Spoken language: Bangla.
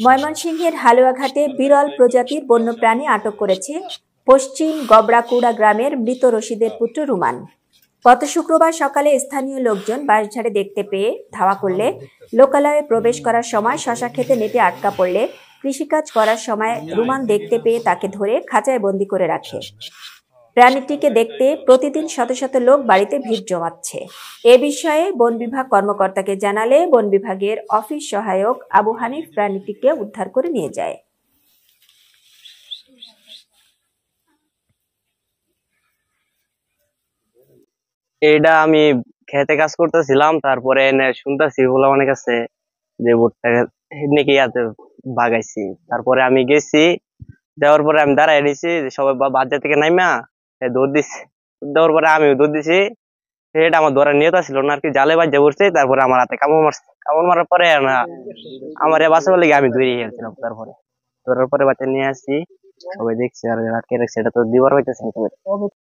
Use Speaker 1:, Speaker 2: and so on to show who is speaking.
Speaker 1: ময়মনসিংহের হালুয়াঘাটে বিরল প্রজাতির বন্যপ্রাণী আটক করেছে পশ্চিম গবড়াকুড়া গ্রামের মৃত রশিদের পুত্র রুমান। গত শুক্রবার সকালে স্থানীয় লোকজন বাঁশঝাড়ে দেখতে পেয়ে ধাওয়া করলে লোকালয়ে প্রবেশ করার সময় শশা খেতে নেটে আটকা পড়লে কৃষিকাজ করার সময় রুমান দেখতে পেয়ে তাকে ধরে খাঁচায় বন্দি করে রাখে। প্রাণীটিকে দেখতে প্রতিদিন শত শত লোক বাড়িতে ভিড় জমাচ্ছে। এ বিষয়ে বন বিভাগ কর্মকর্তাকে জানালে বন বিভাগের অফিস সহায়ক আবু হানিফ প্রাণীটিকে উদ্ধার করে নিয়ে যায়।
Speaker 2: এইটা আমি খেতে কাজ করতেছিলাম, তারপরে শুনতেছি বলে অনেক আছে যে ভুট্টা নাকি বাগাইছি। তারপরে আমি গেছি, দেওয়ার পরে আমি দাঁড়াই নিছি, সবাই বাজার থেকে নাইমা দৌড় দিছি। দেওয়ার পরে আমিও দৌড় দিছি। এটা আমার ধরার নিয়ত ছিল না আর কি, জালে বাজে পড়ছে। তারপরে আমার হাতে কামড় মারছে। কামড় মারার পরে আমার বাঁচাবার লেগে আমি ধরে গেছিলাম। তারপরে ধরার পরে বাচ্চা নিয়ে আসছি, সবাই দেখছি আর আটকে রাখছে। এটা তো দিবার হইতেছে।